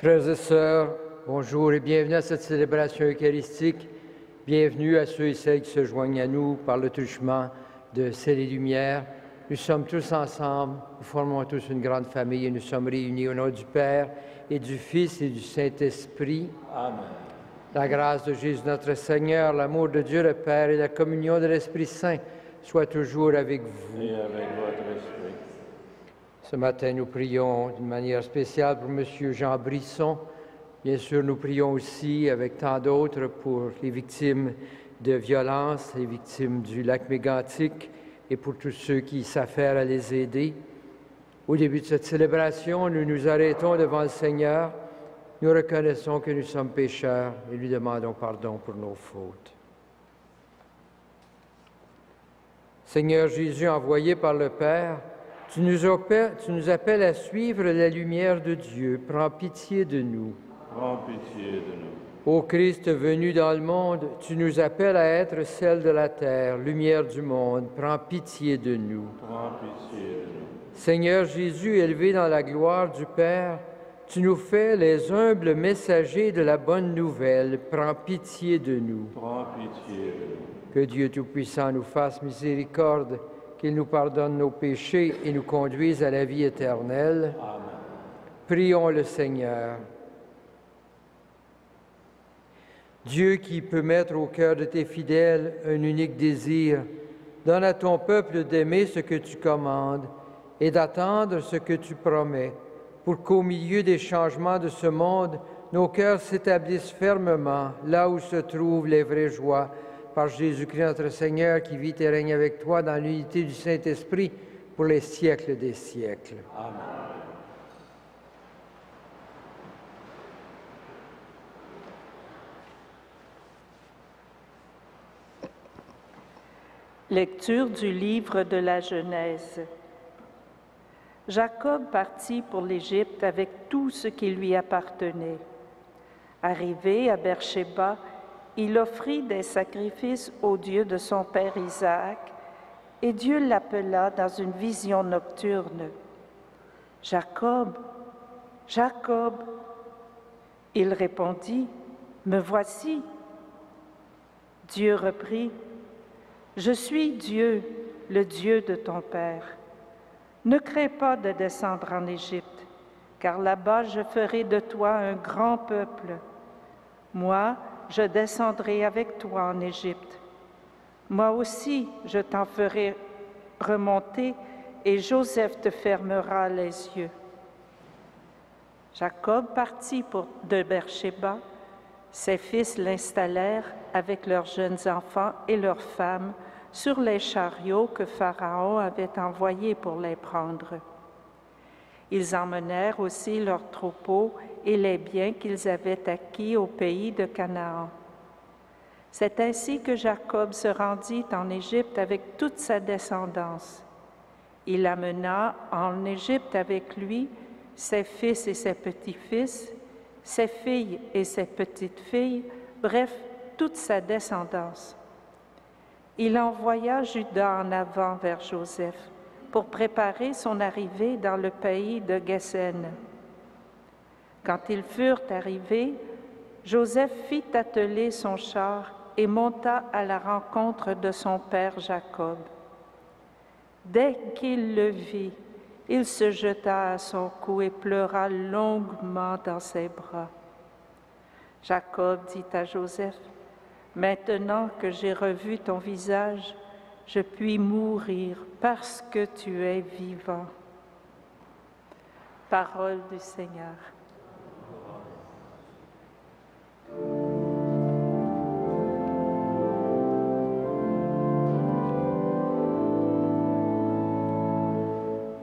Frères et sœurs, bonjour et bienvenue à cette célébration eucharistique. Bienvenue à ceux et celles qui se joignent à nous par le truchement de Ciel et Lumière. Nous sommes tous ensemble, nous formons tous une grande famille et nous sommes réunis au nom du Père et du Fils et du Saint-Esprit. Amen. La grâce de Jésus notre Seigneur, l'amour de Dieu le Père et la communion de l'Esprit Saint soient toujours avec vous. Et avec votre esprit. Ce matin, nous prions d'une manière spéciale pour M. Jean Brisson. Bien sûr, nous prions aussi, avec tant d'autres, pour les victimes de violences, les victimes du lac Mégantic et pour tous ceux qui s'affairent à les aider. Au début de cette célébration, nous nous arrêtons devant le Seigneur. Nous reconnaissons que nous sommes pécheurs et lui demandons pardon pour nos fautes. Seigneur Jésus, envoyé par le Père, tu nous appelles à suivre la lumière de Dieu. Prends pitié de nous. Prends pitié de nous. Ô Christ venu dans le monde, tu nous appelles à être sel de la terre, lumière du monde. Prends pitié de nous. Prends pitié de nous. Seigneur Jésus, élevé dans la gloire du Père, tu nous fais les humbles messagers de la bonne nouvelle. Prends pitié de nous. Prends pitié de nous. Que Dieu Tout-Puissant nous fasse miséricorde, qu'il nous pardonne nos péchés et nous conduise à la vie éternelle. Amen. Prions le Seigneur. Dieu qui peut mettre au cœur de tes fidèles un unique désir, donne à ton peuple d'aimer ce que tu commandes et d'attendre ce que tu promets, pour qu'au milieu des changements de ce monde, nos cœurs s'établissent fermement là où se trouvent les vraies joies, par Jésus-Christ notre Seigneur, qui vit et règne avec toi dans l'unité du Saint-Esprit pour les siècles des siècles. Amen. Lecture du livre de la Genèse. Jacob partit pour l'Égypte avec tout ce qui lui appartenait. Arrivé à Beer-shéba, il offrit des sacrifices au Dieu de son père Isaac, et Dieu l'appela dans une vision nocturne. « Jacob, Jacob !» Il répondit, « Me voici. » Dieu reprit, « Je suis Dieu, le Dieu de ton père. Ne crains pas de descendre en Égypte, car là-bas je ferai de toi un grand peuple. Moi, je descendrai avec toi en Égypte. Moi aussi, je t'en ferai remonter et Joseph te fermera les yeux. » Jacob partit de Beer-shéba. Ses fils l'installèrent avec leurs jeunes enfants et leurs femmes sur les chariots que Pharaon avait envoyés pour les prendre. Ils emmenèrent aussi leurs troupeaux et les biens qu'ils avaient acquis au pays de Canaan. C'est ainsi que Jacob se rendit en Égypte avec toute sa descendance. Il amena en Égypte avec lui ses fils et ses petits-fils, ses filles et ses petites-filles, bref, toute sa descendance. Il envoya Juda en avant vers Joseph pour préparer son arrivée dans le pays de Goshen. Quand ils furent arrivés, Joseph fit atteler son char et monta à la rencontre de son père Jacob. Dès qu'il le vit, il se jeta à son cou et pleura longuement dans ses bras. Jacob dit à Joseph, « Maintenant que j'ai revu ton visage, je puis mourir parce que tu es vivant. » Parole du Seigneur.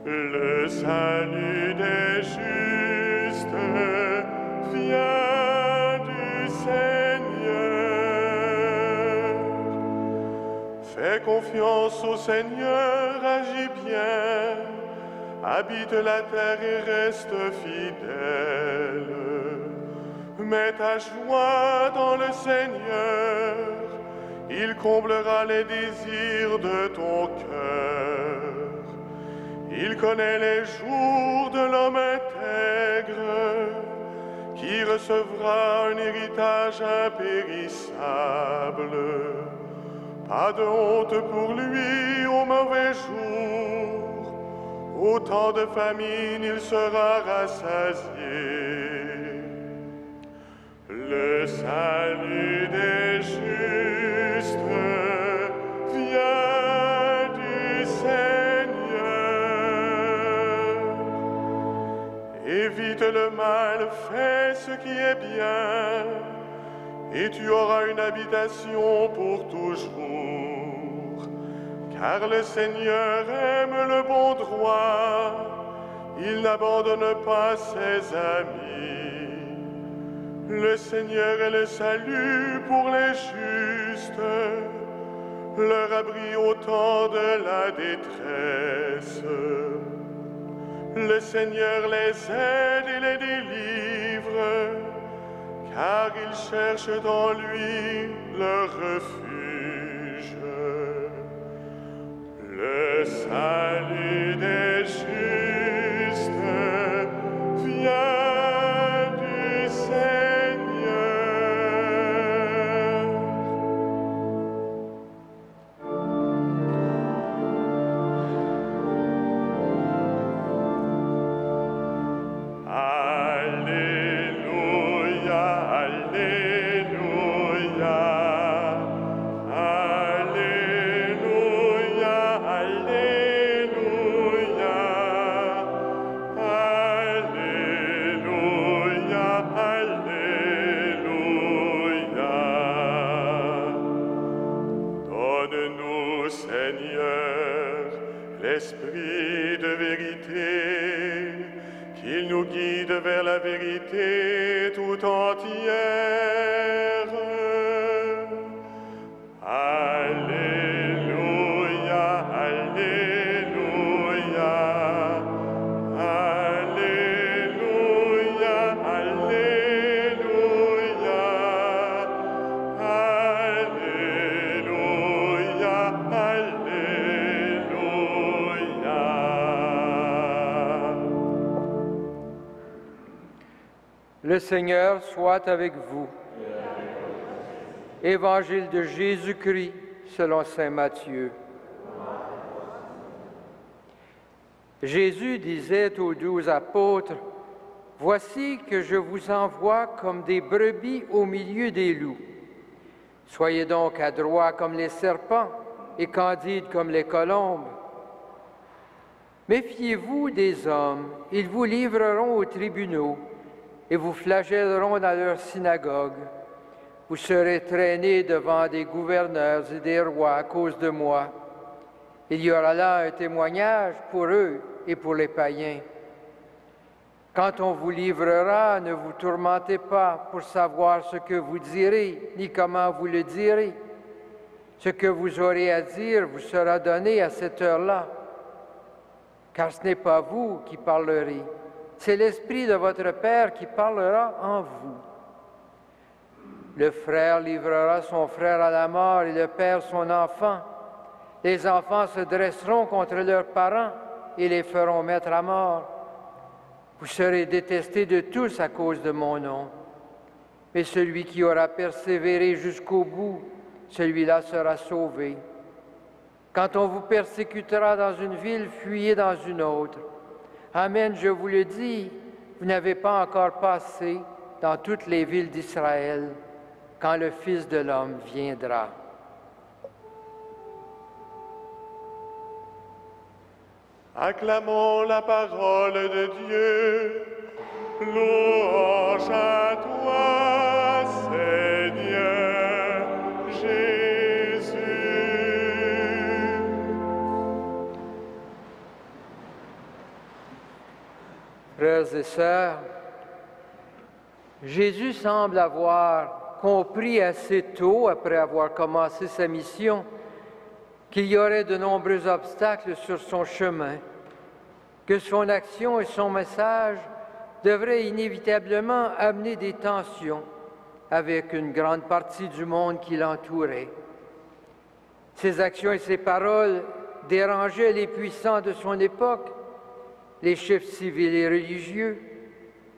Le salut des justes vient du Seigneur. Fais confiance au Seigneur, agis bien, habite la terre et reste fidèle. Mets ta joie dans le Seigneur, il comblera les désirs de ton cœur. Il connaît les jours de l'homme intègre, qui recevra un héritage impérissable. Pas de honte pour lui au mauvais jour. Au temps de famine, il sera rassasié. Le salut des justes vient du Seigneur. Évite le mal, fais ce qui est bien, et tu auras une habitation pour toujours. Car le Seigneur aime le bon droit, il n'abandonne pas ses amis. Le Seigneur est le salut pour les justes, leur abri au temps de la détresse. Le Seigneur les aide et les délivre, car ils cherchent dans lui leur refuge. Le salut des justes vient du Seigneur. Alléluia, Alléluia, Alléluia, Alléluia, Alléluia, Alléluia. Donne-nous, Seigneur, l'esprit de vérité, qu'il nous guide vers la vérité tout entière. Alléluia, Alléluia, Alléluia, Alléluia, Alléluia, Alléluia. Le Seigneur soit avec vous. Évangile de Jésus-Christ selon saint Matthieu. Jésus disait aux 12 apôtres, « Voici que je vous envoie comme des brebis au milieu des loups. Soyez donc adroits comme les serpents et candides comme les colombes. Méfiez-vous des hommes, ils vous livreront aux tribunaux et vous flagelleront dans leurs synagogues. Vous serez traînés devant des gouverneurs et des rois à cause de moi. Il y aura là un témoignage pour eux et pour les païens. Quand on vous livrera, ne vous tourmentez pas pour savoir ce que vous direz, ni comment vous le direz. Ce que vous aurez à dire vous sera donné à cette heure-là. Car ce n'est pas vous qui parlerez, c'est l'Esprit de votre Père qui parlera en vous. Le frère livrera son frère à la mort et le père son enfant. Les enfants se dresseront contre leurs parents et les feront mettre à mort. Vous serez détestés de tous à cause de mon nom. Mais celui qui aura persévéré jusqu'au bout, celui-là sera sauvé. Quand on vous persécutera dans une ville, fuyez dans une autre. Amen, je vous le dis, vous n'avez pas encore passé dans toutes les villes d'Israël quand le Fils de l'homme viendra. Acclamons la parole de Dieu. Louange à toi, Seigneur Jésus. Frères et sœurs, Jésus semble avoir compris assez tôt, après avoir commencé sa mission, qu'il y aurait de nombreux obstacles sur son chemin, que son action et son message devraient inévitablement amener des tensions avec une grande partie du monde qui l'entourait. Ses actions et ses paroles dérangeaient les puissants de son époque, les chefs civils et religieux,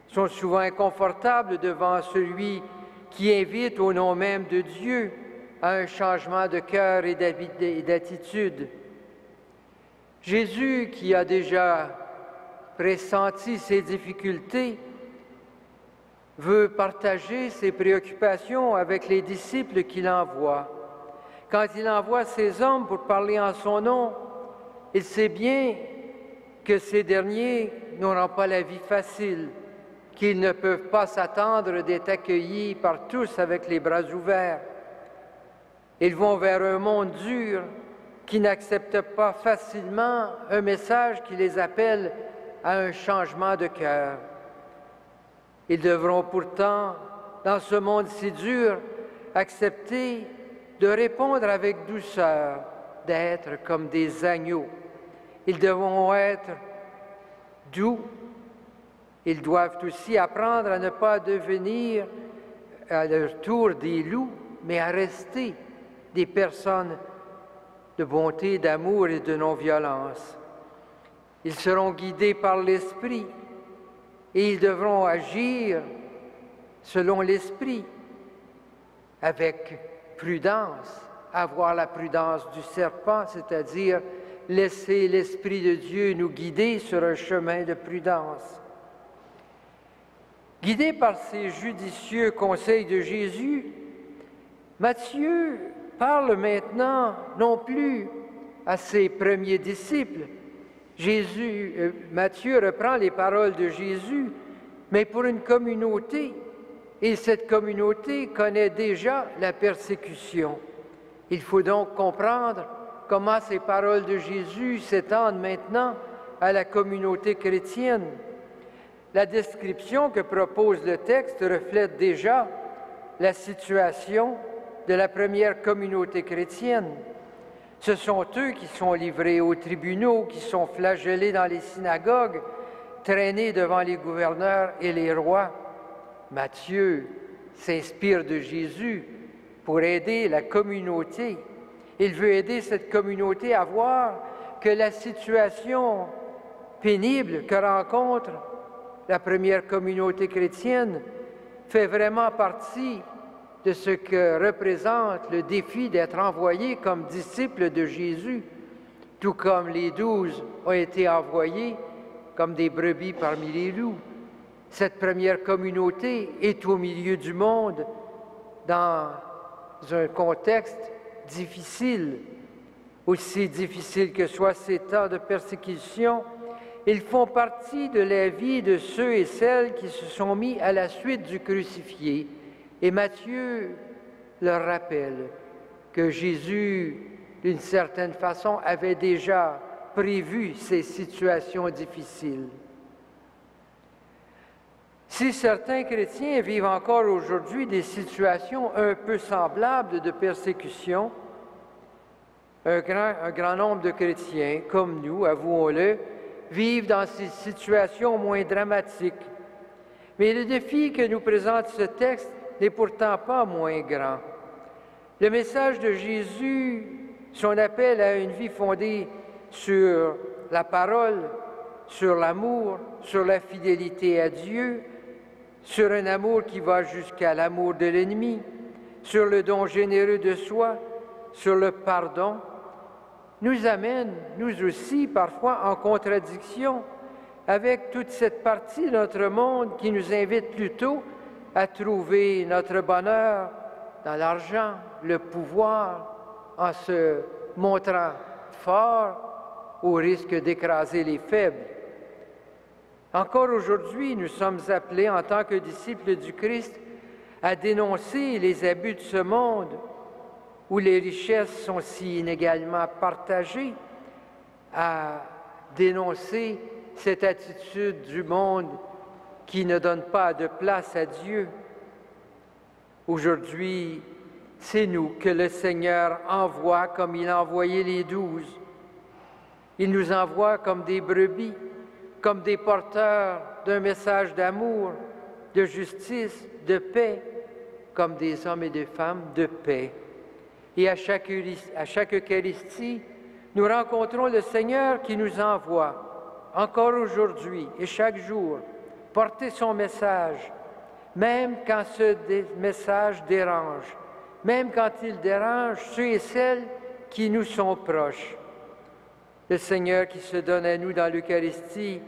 sont souvent inconfortables devant celui qui invite au nom même de Dieu à un changement de cœur et d'attitude. Jésus, qui a déjà pressenti ces difficultés, veut partager ses préoccupations avec les disciples qu'il envoie. Quand il envoie ces hommes pour parler en son nom, il sait bien que ces derniers n'auront pas la vie facile, qu'ils ne peuvent pas s'attendre d'être accueillis par tous avec les bras ouverts. Ils vont vers un monde dur qui n'accepte pas facilement un message qui les appelle à un changement de cœur. Ils devront pourtant, dans ce monde si dur, accepter de répondre avec douceur, d'être comme des agneaux. Ils devront être doux. Ils doivent aussi apprendre à ne pas devenir à leur tour des loups, mais à rester des personnes de bonté, d'amour et de non-violence. Ils seront guidés par l'Esprit et ils devront agir selon l'Esprit, avec prudence, avoir la prudence du serpent, c'est-à-dire laisser l'Esprit de Dieu nous guider sur un chemin de prudence. Guidé par ces judicieux conseils de Jésus, Matthieu parle maintenant non plus à ses premiers disciples. Matthieu reprend les paroles de Jésus, mais pour une communauté. Et cette communauté connaît déjà la persécution. Il faut donc comprendre comment ces paroles de Jésus s'étendent maintenant à la communauté chrétienne. La description que propose le texte reflète déjà la situation de la première communauté chrétienne. Ce sont eux qui sont livrés aux tribunaux, qui sont flagellés dans les synagogues, traînés devant les gouverneurs et les rois. Matthieu s'inspire de Jésus pour aider la communauté. Il veut aider cette communauté à voir que la situation pénible que rencontre la première communauté chrétienne fait vraiment partie de ce que représente le défi d'être envoyé comme disciples de Jésus, tout comme les 12 ont été envoyés comme des brebis parmi les loups. Cette première communauté est au milieu du monde dans un contexte difficile. Aussi difficile que soient ces temps de persécution, ils font partie de la vie de ceux et celles qui se sont mis à la suite du crucifié. Et Matthieu leur rappelle que Jésus, d'une certaine façon, avait déjà prévu ces situations difficiles. Si certains chrétiens vivent encore aujourd'hui des situations un peu semblables de persécution, un grand nombre de chrétiens, comme nous, avouons-le, vivent dans ces situations moins dramatiques. Mais le défi que nous présente ce texte n'est pourtant pas moins grand. Le message de Jésus, son appel à une vie fondée sur la parole, sur l'amour, sur la fidélité à Dieu, sur un amour qui va jusqu'à l'amour de l'ennemi, sur le don généreux de soi, sur le pardon, nous amène, nous aussi, parfois en contradiction avec toute cette partie de notre monde qui nous invite plutôt à trouver notre bonheur dans l'argent, le pouvoir, en se montrant fort au risque d'écraser les faibles. Encore aujourd'hui, nous sommes appelés en tant que disciples du Christ à dénoncer les abus de ce monde où les richesses sont si inégalement partagées, à dénoncer cette attitude du monde qui ne donne pas de place à Dieu. Aujourd'hui, c'est nous que le Seigneur envoie comme il a envoyé les 12. Il nous envoie comme des brebis, comme des porteurs d'un message d'amour, de justice, de paix, comme des hommes et des femmes de paix. Et à chaque Eucharistie, nous rencontrons le Seigneur qui nous envoie, encore aujourd'hui et chaque jour, porter son message, même quand ce message dérange, même quand il dérange ceux et celles qui nous sont proches. Le Seigneur qui se donne à nous dans l'Eucharistie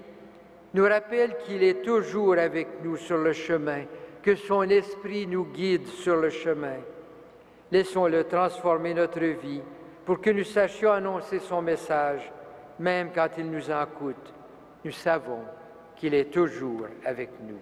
nous rappelle qu'il est toujours avec nous sur le chemin, que son esprit nous guide sur le chemin. Laissons-le transformer notre vie pour que nous sachions annoncer son message, même quand il nous en coûte. Nous savons qu'il est toujours avec nous.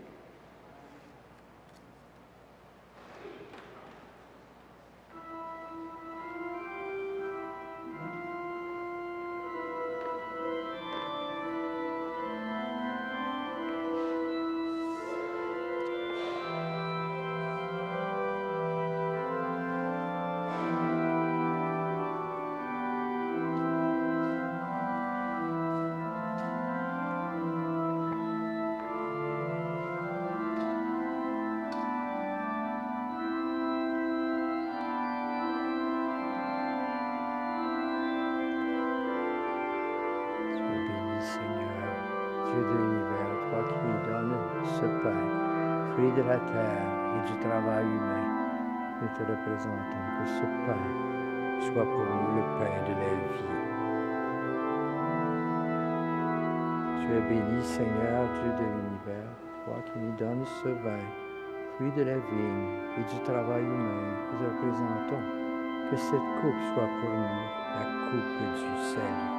Dieu de l'univers, toi qui nous donnes ce pain, fruit de la terre et du travail humain, nous te représentons que ce pain soit pour nous le pain de la vie. Tu es béni, Seigneur, Dieu de l'univers, toi qui nous donnes ce vin, fruit de la vigne et du travail humain, nous te représentons que cette coupe soit pour nous la coupe du salut.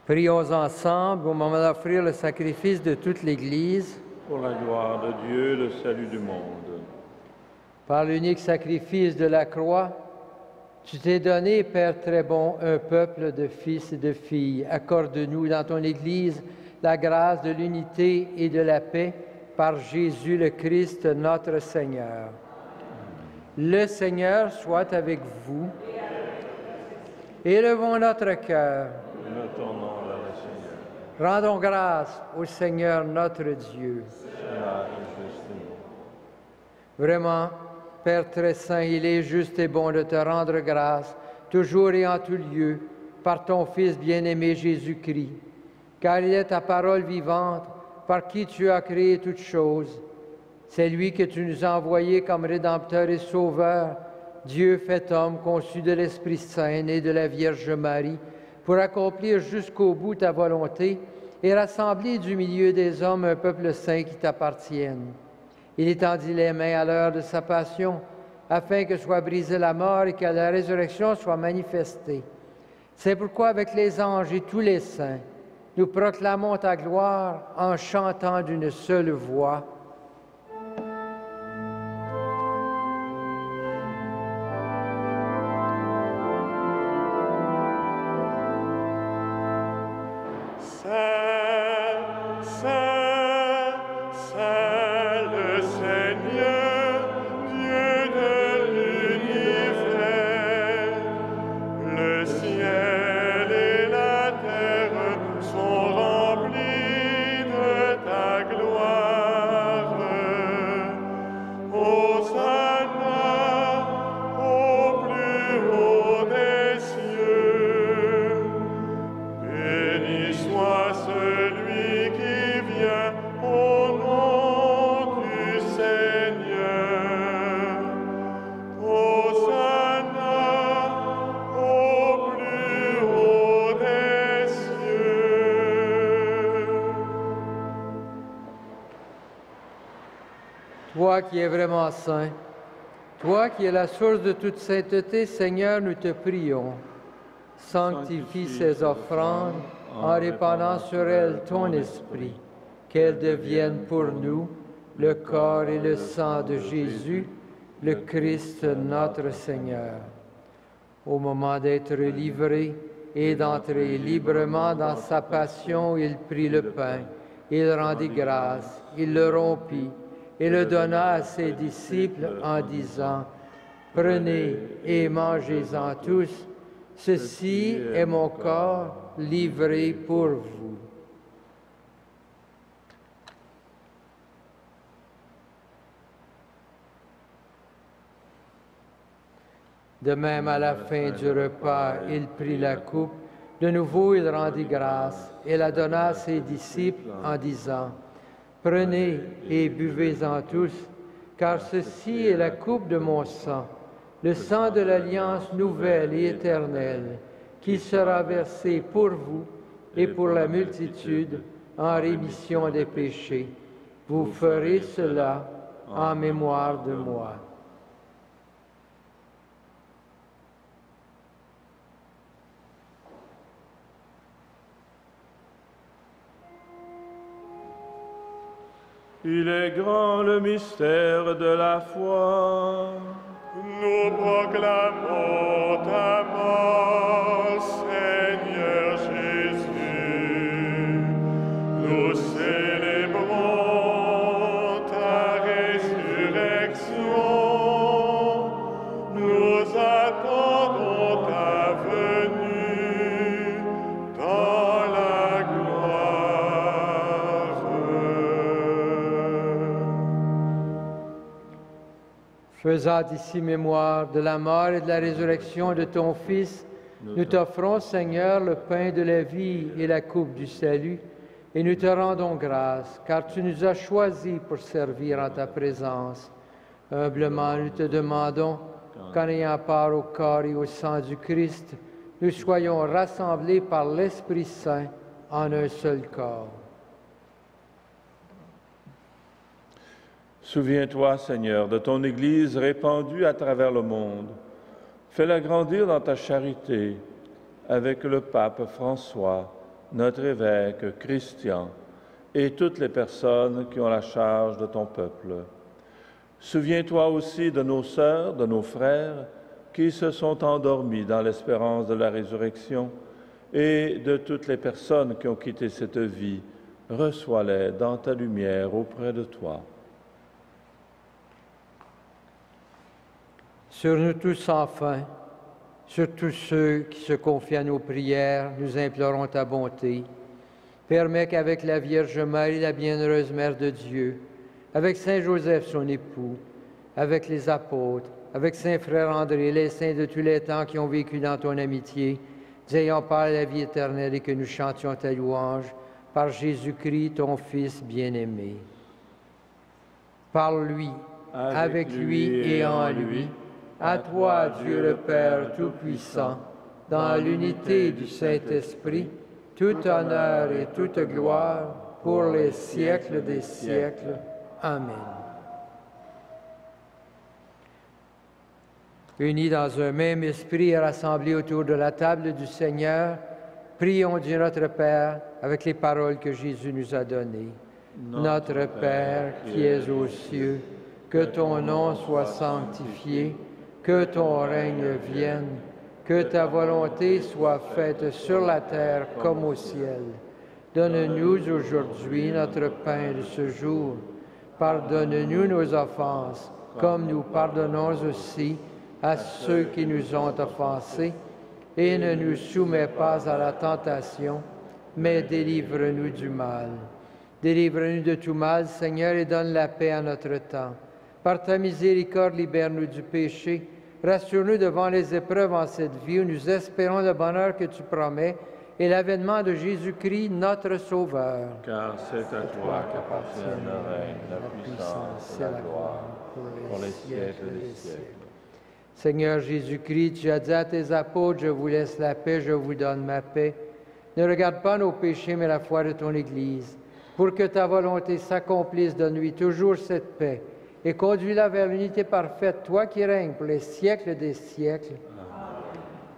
Prions ensemble au moment d'offrir le sacrifice de toute l'Église. Pour la gloire de Dieu, le salut du monde. Par l'unique sacrifice de la croix, tu t'es donné, Père très bon, un peuple de fils et de filles. Accorde-nous dans ton Église la grâce de l'unité et de la paix par Jésus le Christ, notre Seigneur. Le Seigneur soit avec vous. Élevons notre cœur. Nous tournons vers le Seigneur. Rendons grâce au Seigneur notre Dieu. Cela est juste et bon. Vraiment, Père très saint, il est juste et bon de te rendre grâce, toujours et en tout lieu, par ton Fils bien-aimé Jésus-Christ, car il est ta parole vivante, par qui tu as créé toutes choses. C'est lui que tu nous as envoyé comme Rédempteur et Sauveur, Dieu fait homme, conçu de l'Esprit Saint, né de la Vierge Marie, pour accomplir jusqu'au bout ta volonté et rassembler du milieu des hommes un peuple saint qui t'appartienne. Il étendit les mains à l'heure de sa passion, afin que soit brisée la mort et que la résurrection soit manifestée. C'est pourquoi, avec les anges et tous les saints, nous proclamons ta gloire en chantant d'une seule voix. Toi qui es vraiment saint, toi qui es la source de toute sainteté, Seigneur, nous te prions. Sanctifie ces offrandes en répandant sur elles ton esprit, qu'elles deviennent pour nous le corps et le sang de Jésus, le Christ notre Seigneur. Au moment d'être livré et d'entrer librement dans sa passion, il prit le pain, il rendit grâce, il le rompit, et le donna à ses disciples en disant, « Prenez et mangez-en tous, ceci est mon corps livré pour vous. » De même, à la fin du repas, il prit la coupe. De nouveau, il rendit grâce et la donna à ses disciples en disant, « Prenez et buvez-en tous, car ceci est la coupe de mon sang, le sang de l'alliance nouvelle et éternelle, qui sera versé pour vous et pour la multitude en rémission des péchés. Vous ferez cela en mémoire de moi. » Il est grand le mystère de la foi. Nous proclamons ta mort, Seigneur Jésus. Nous célébrons ta résurrection. Nous attendons ta venue dans la gloire. Faisant ici mémoire de la mort et de la résurrection de ton Fils, nous t'offrons, Seigneur, le pain de la vie et la coupe du salut, et nous te rendons grâce, car tu nous as choisis pour servir en ta présence. Humblement, nous te demandons qu'en ayant part au corps et au sang du Christ, nous soyons rassemblés par l'Esprit Saint en un seul corps. Souviens-toi, Seigneur, de ton Église répandue à travers le monde. Fais-la grandir dans ta charité avec le pape François, notre évêque Christian et toutes les personnes qui ont la charge de ton peuple. Souviens-toi aussi de nos sœurs, de nos frères qui se sont endormis dans l'espérance de la résurrection et de toutes les personnes qui ont quitté cette vie. Reçois-les dans ta lumière auprès de toi. Sur nous tous enfin, sur tous ceux qui se confient à nos prières, nous implorons ta bonté. Permets qu'avec la Vierge Marie, la bienheureuse Mère de Dieu, avec Saint Joseph, son époux, avec les apôtres, avec Saint Frère André, les saints de tous les temps qui ont vécu dans ton amitié, nous ayons part à la vie éternelle et que nous chantions ta louange par Jésus-Christ, ton Fils bien-aimé. Par lui, avec lui et en lui, à toi, Dieu le Père Tout-Puissant, dans l'unité du Saint-Esprit, tout honneur et toute gloire pour les siècles des siècles. Amen. Unis dans un même esprit et rassemblés autour de la table du Seigneur, prions Dieu notre Père avec les paroles que Jésus nous a données. Notre Père qui es aux cieux, que ton nom soit sanctifié, que ton règne vienne, que ta volonté soit faite sur la terre comme au ciel. Donne-nous aujourd'hui notre pain de ce jour. Pardonne-nous nos offenses, comme nous pardonnons aussi à ceux qui nous ont offensés. Et ne nous soumets pas à la tentation, mais délivre-nous du mal. Délivre-nous de tout mal, Seigneur, et donne la paix à notre temps. Par ta miséricorde, libère-nous du péché. Rassure-nous devant les épreuves en cette vie où nous espérons le bonheur que tu promets et l'avènement de Jésus-Christ, notre Sauveur. Car c'est à toi qu'appartiennent le règne, la puissance et la gloire pour les siècles des siècles. Seigneur Jésus-Christ, tu as dit à tes apôtres, je vous laisse la paix, je vous donne ma paix. Ne regarde pas nos péchés, mais la foi de ton Église. Pour que ta volonté s'accomplisse, donne-lui toujours cette paix et conduis-la vers l'unité parfaite, toi qui règnes pour les siècles des siècles. Amen.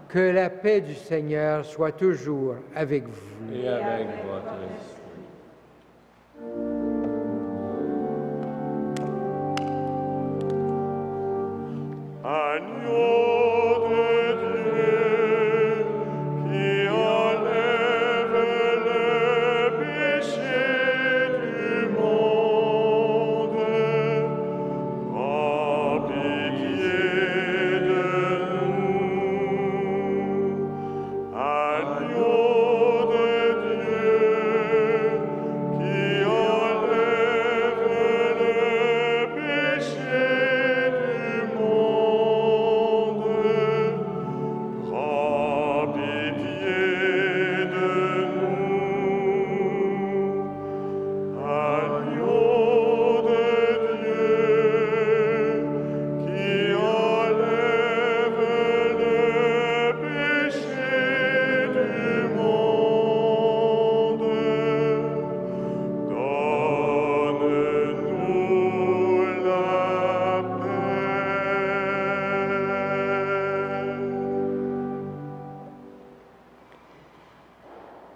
Que la paix du Seigneur soit toujours avec vous. Et avec votre esprit. Agneau de Dieu, qui enlève le péché du monde,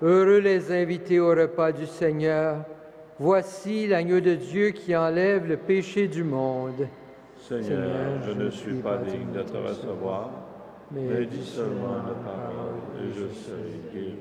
Heureux les invités au repas du Seigneur. Voici l'agneau de Dieu qui enlève le péché du monde. Seigneur, je ne suis pas digne de te recevoir, mais dis seulement une parole et je serai guéri.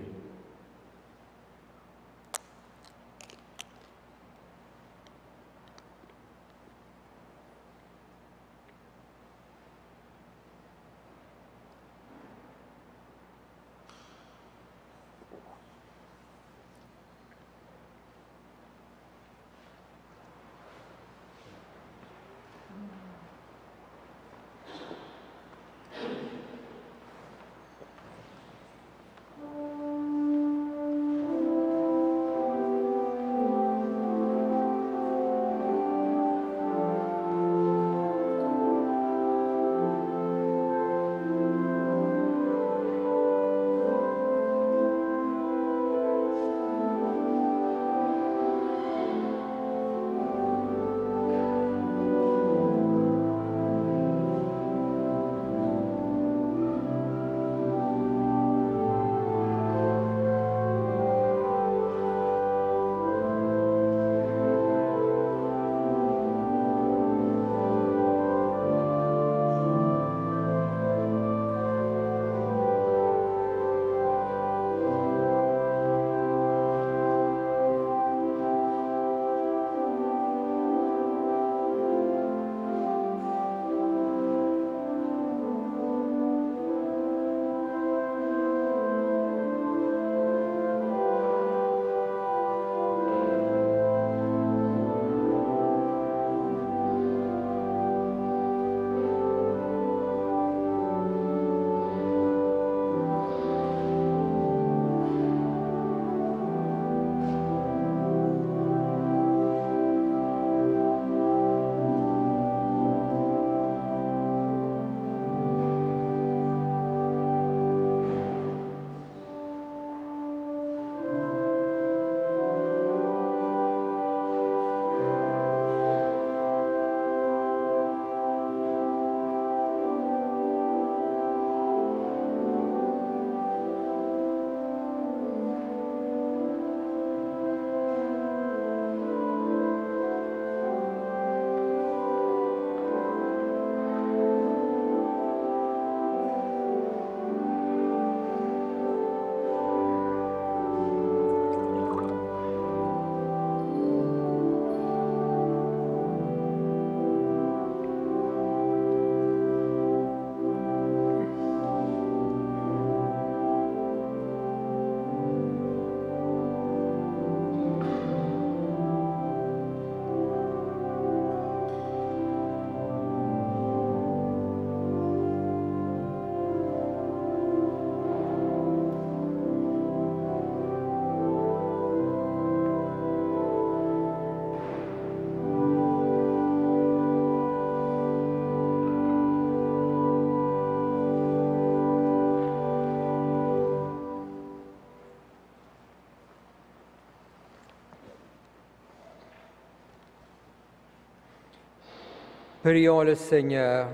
Prions le Seigneur.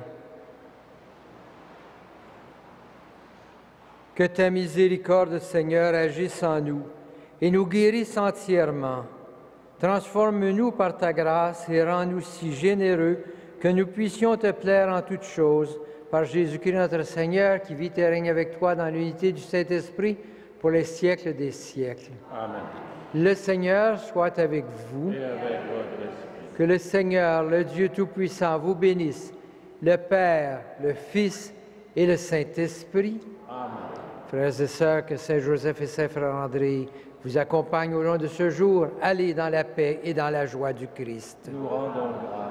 Que ta miséricorde, Seigneur, agisse en nous et nous guérisse entièrement. Transforme-nous par ta grâce et rends-nous si généreux que nous puissions te plaire en toutes choses, par Jésus-Christ notre Seigneur, qui vit et règne avec toi dans l'unité du Saint-Esprit pour les siècles des siècles. Amen. Le Seigneur soit avec vous. Et avec votre esprit. Que le Seigneur, le Dieu Tout-Puissant, vous bénisse, le Père, le Fils et le Saint-Esprit. Amen. Frères et sœurs, que Saint Joseph et Saint Frère André vous accompagnent au long de ce jour. Allez dans la paix et dans la joie du Christ. Nous rendons grâce.